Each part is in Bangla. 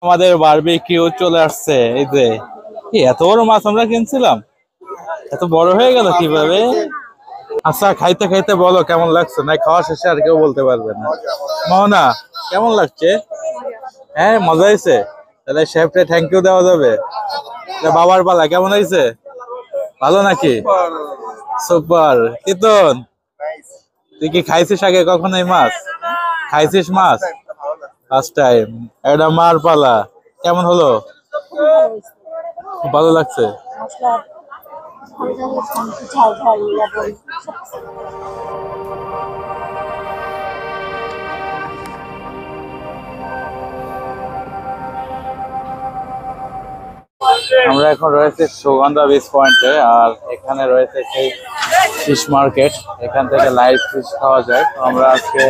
আমাদের বারবিকিউ চলে আসছে। এই যে এত বড় মাছ আমরা কিনছিলাম, এত বড় হয়ে গেল কিভাবে? আচ্ছা, খাইতে খাইতে বলো কেমন লাগছে, না খাওয়া শেষে আর কেউ বলতে পারবে না। মোহনা, কেমন লাগছে? হ্যাঁ, মজা হয়েছে। তাহলে শেফকে থ্যাংক ইউ দেওয়া যাবে। বাবার পালা কেমন হয়েছে? ভালো নাকি? সুপার। কিতন, তুই কি খাইছিস আগে কখনো এই মাছ? খাইছিস মাছ? First time. এটা মার পালা, কেমন হলো? ভালো লাগছে। আমরা এখন রয়েছে সুগন্ধা বিচ পয়েন্টে, আর এখানে রয়েছে সেই ফিশ মার্কেট। এখান থেকে লাইভ ফিশ খাওয়া যায়। তো আমরা আজকে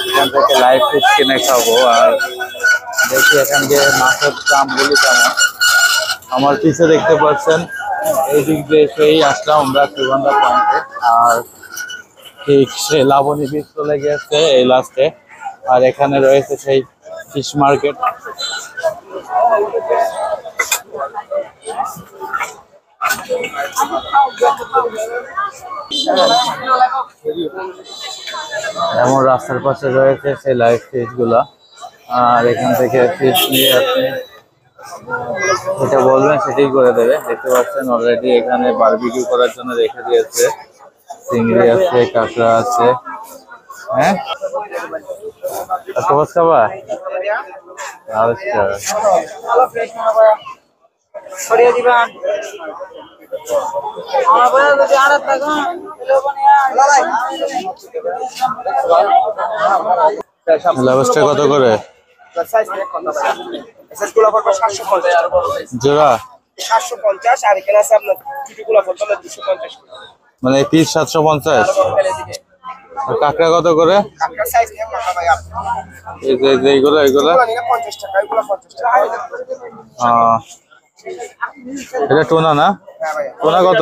এখান থেকে লাইভ ফিশ কিনে খাবো, আর দেখি এখান দিয়ে মাছের দামগুলি কেমন। আমার পিছে দেখতে পাচ্ছেন, এই দিক দিয়ে সেই আসলাম আমরা সুগন্ধা পয়েন্টে, আর ঠিক সে লাবণী বিচ চলে গেছে এই লাস্টে। আর এখানে রয়েছে সেই ফিশ মার্কেট। এমন রাস্তার পাশে রয়েছে সেই লাইভ ফিশ গুলা, আর এখান থেকে ফিশ নিয়ে আপনি যেটা বলবেন সেটাই করে দেবে। দেখতে পাচ্ছেন অলরেডি এখানে বারবিকিউ করার জন্য রেখে দিয়েছে। চিংড়ি আছে, কাঁকড়া আছে। হ্যাঁ, কবস খাবা? আচ্ছা, লাভসটা কত করে জোড়া? 750। আর এখানে আছে আপনার চুটিগুলো পড়তো 250, মানে পিস 750। কাঁকড়া কত করে? কাঁকড়া সাইজ নিয়ে কথা ভাই আপনি। এই যে এইগুলো এগুলো নিলে 50 টাকা, এগুলো 50 টাকা। এটা টুনা না? হ্যাঁ ভাই। টুনা কত?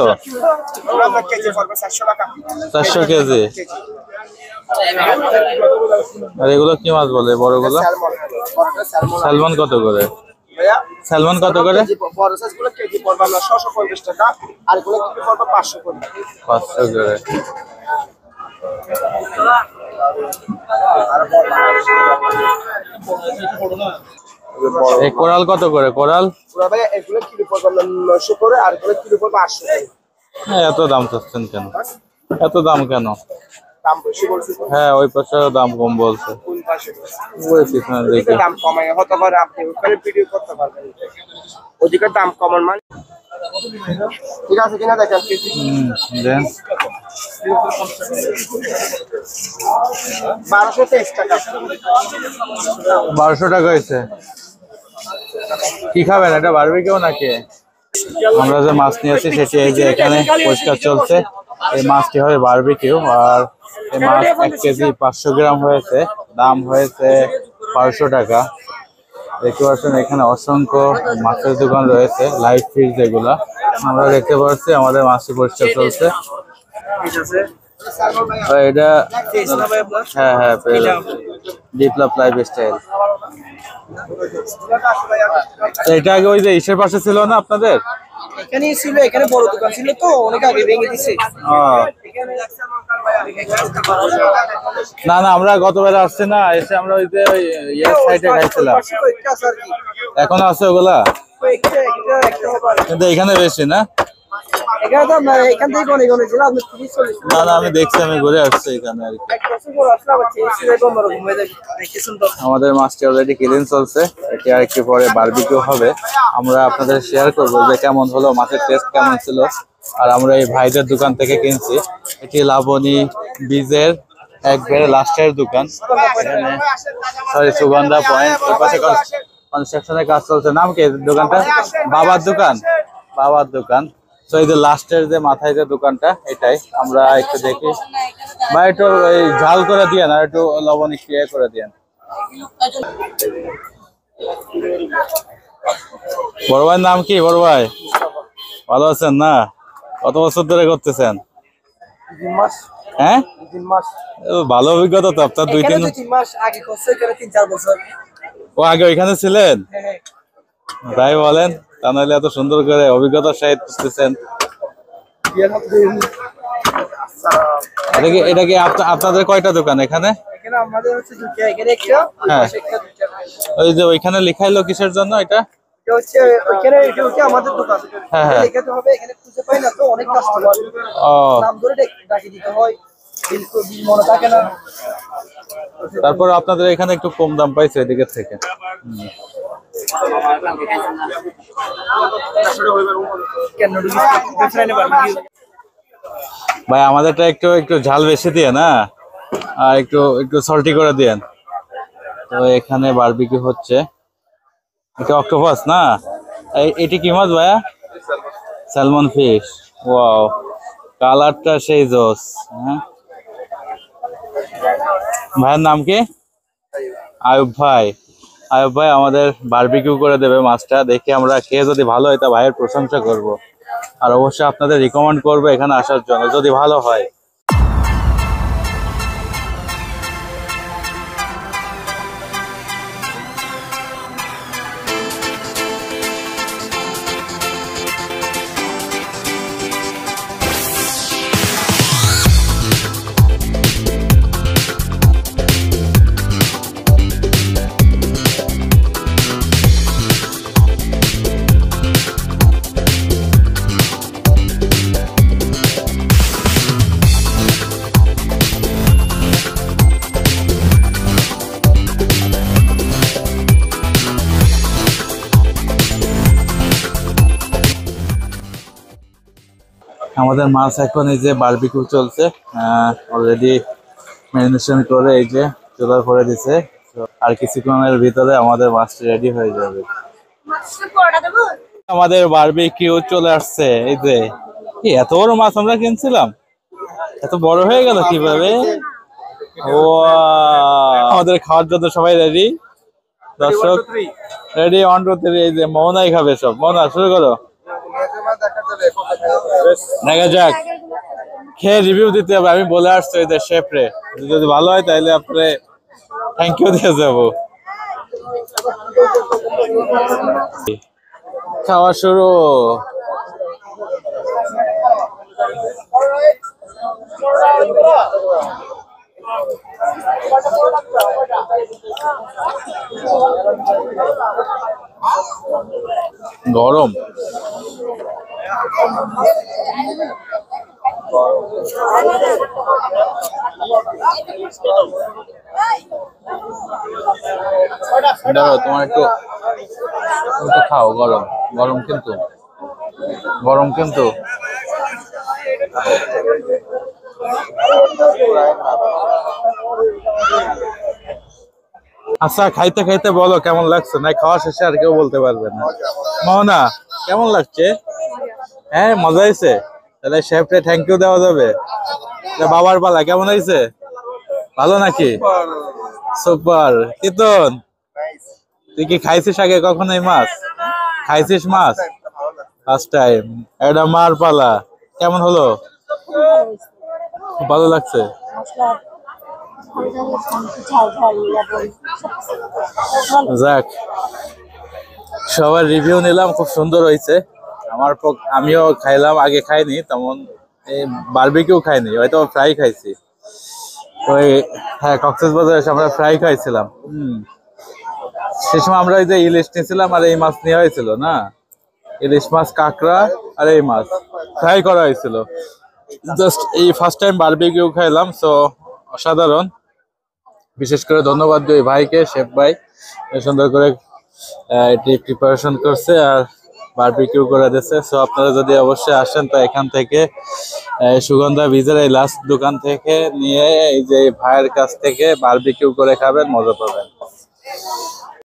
এগুলো আপনার কেজি পড়বে 400 টাকা। 400 কেজি। আর এগুলো কি মাছ বলে বড়গুলো? স্যালমন। বড়টা স্যালমন। স্যালমন কত করে? ভাইয়া স্যালমন কত করে? বড় সাইজগুলো কেজি পড়বে আপনার 650 টাকা, আর এগুলো কেজি পড়বে 500 করে। 500 করে। এই কোরাল কত করে? কোরাল পুরো ভাইয়া এগুলো কিলো পড়বে আপনার 900 করে, আর এগুলো কিলো পড়বে 800 করে। এত দাম চাচ্ছেন কেন? এত দাম কেন? দাম বেশি বলছি তো। হ্যাঁ, ওই পাশে দাম কম বলছে। কোন পাশে? ওই পিছনে দেখি। দাম কমায় হতে পারে, আপনি ওখানে ভিডিও করতে পারবেন। ওদিকে দাম কমান মানে ঠিক আছে কিনা দেখেন। দেন 1223 টাকা। 1200 টাকা হয়েছে। কি খাবেন, এটা বারবিকিউ নাকি? আমরা যে মাছ নিয়েছি সেটি এই যে এখানে পরিষ্কার চলছে। এই মাছটি হবে বারবিকিউ, আর এই মাছ 1 কেজি 500 গ্রাম হয়েছে। দাম হয়েছে 1200 টাকা। দেখতে পাচ্ছেন এখানে অসংখ্য মাছের দোকান রয়েছে, লাইভ ফিশ যেগুলা। আমরা দেখতে পাচ্ছি আমাদের মাছটি পরিষ্কার চলছে। এটা হ্যাঁ হ্যাঁ, বিপ্লব লাইফ স্টাইল। এটা আগে ওই যে ইসের পাশে ছিল না আপনাদের? এখানেই ছিল, এখানে বড় দোকান ছিল তো অনেক আগে ভেঙে দিছে। না না, আমরা গতবেলা আসছি না, এসে আমরা ওই যে ইয়ের সাইডে খাইছিলাম। এখন আছে ওগুলা, কিন্তু এখানে বেশি না। না না, আমি দেখছি, আমি ঘুরে আসছি এখানে আর কি। আমাদের মাছটি অলরেডি ক্লিন চলছে, এটি আর একটু পরে বারবিকিউ হবে। আমরা আপনাদের শেয়ার করবো যে কেমন হলো, মাছের টেস্ট কেমন ছিল। আর আমরা এই ভাইদের দোকান থেকে কিনছি। এটি লাবণী বীজের একবারে লাস্টের দোকান। এখানে সরি, সুগন্ধা পয়েন্ট। এর পাশে কনস্ট্রাকশনের কাজ চলছে। নাম কি দোকানটা? বাবার দোকান। বাবার দোকান। তো এই যে লাস্টের যে মাথায় যে দোকানটা, এটাই আমরা একটু দেখি। বা একটু এই ঝাল করে দিয়েন, আর একটু লবণ একটু ইয়ে করে দিয়েন। বড় ভাইয়ের নাম কি? বড় ভাই ভালো আছেন না? কত বছর ধরে করতেছেন? হ্যাঁ, ভালো অভিজ্ঞতা তো আপনার। 2-3 মাস আগে করছে, 3-4 বছর। ও আগে ওইখানে ছিলেন? তাই বলেন, তা নাহলে এত সুন্দর করে অভিজ্ঞতার সাহিত্য বুঝতেছেন। এটা কি আপনাদের কয়টা দোকান এখানে? এখানে আমাদের হচ্ছে দুটো, এখানে একটা, হ্যাঁ, একটা দুটো। ওই যে ওইখানে লেখাইলো কিসের জন্য এটা? এটা হচ্ছে ওইখানে, এটা হচ্ছে আমাদের দোকান। হ্যাঁ, হ্যাঁ। লেখাতে হবে, এখানে খুঁজে পাই না তো, অনেক কাস্টমার ও, নাম ধরে ডাকি দিতে হয়, কিন্তু মনে থাকে না। তারপর আপনাদের এখানে একটু কম দাম পাইছে এদিকের থেকে। ভাই আমাদেরটা একটু একটু ঝাল বেশি দিয়ে না, আর একটু একটু সল্টি করে দিয়েন। তো এখানে বারবিকিউ হচ্ছে। এটা অক্টোপাস না? এটি কি মাছ ভাইয়া? Salmon fish. ওয়াও, কালারটা সেই জোস। হ্যাঁ, ভাইয়ের নাম কি? আয়ুব ভাই। আয়ুব ভাই আমাদের বারবিকিউ করে দেবে মাছটা, দেখে আমরা খেয়ে যদি ভালো হয় তা ভাইয়ের প্রশংসা করব, আর অবশ্যই আপনাদের রিকমেন্ড করবো এখানে আসার জন্য যদি ভালো হয়। আমাদের মাছ এখন এই যে বারবিকিউ চলছে, অলরেডি ম্যারিনেশন করে এই যে চুলার করে দিছে। আর কিছুক্ষণের ভিতরে আমাদের মাছটা রেডি হয়ে যাবে। আমাদের বারবিকিউ চলে আসছে। এই যে এত বড় মাছ আমরা কিনছিলাম, এত বড় হয়ে গেল কিভাবে? ও, আমাদের খাওয়ার জন্য সবাই রেডি। দর্শক রেডি, 1 2 3। এই যে মোহনাই খাবে সব। মোহনা শুরু করো, দেখা যাক। খেয়ে রিভিউ দিতে হবে, আমি বলে আসছি এদের শেফ রে, যদি ভালো হয় তাহলে আপনি থ্যাংক ইউ দিয়ে যাবো। খাওয়া শুরু। গরম। তোমার একটু খাও, গরম গরম কিন্তু, গরম কিন্তু। আচ্ছা, খাইতে খাইতে বলো কেমন লাগছে, না খাওয়া শেষে আর কেউ বলতে পারবে না। মোহনা কেমন লাগছে? হ্যাঁ, মজা হয়েছে। তাহলে শেফকে থ্যাংক ইউ দেওয়া যাবে। বাবার পালা কেমন হয়েছে? ভালো নাকি? সুপার। কিতন, তুই কি খাইছিস আগে কখনো এই মাছ? খাইছিস মাছ? First time. এটা মার পালা, কেমন হলো? ভালো লাগছে। যাক, সবার রিভিউ নিলাম, খুব সুন্দর হয়েছে। আমিও খাইলাম, আগে খাইনি তেমন, এই বারবিকিউ খাইনি, হয়তো ফ্রাই খাইছি। ওই হ্যাঁ, কক্সবাজারে এসে আমরা ফ্রাই খাইছিলাম। সে সময় আমরা ওই যে ইলিশ নিয়েছিলাম আর এই মাছ নেওয়া হয়েছিল না, ইলিশ মাছ, কাঁকড়া আর এই মাছ ফ্রাই করা হয়েছিল। জাস্ট এই ফার্স্ট টাইম বারবিকিউ খাইলাম, সো অসাধারণ। বিশেষ করে ধন্যবাদ দিই ভাইকে, শেফ ভাই সুন্দর করে এটি প্রিপারেশন করছে আর বারবিকিউ করে দিচ্ছে। সো আপনারা যদি অবশ্যই আসেন তো এখান থেকে সুগন্ধা বীজের এই লাস্ট দোকান থেকে নিয়ে এই যে ভাইয়ের কাছ থেকে বারবিকিউ করে খাবেন, মজা পাবেন।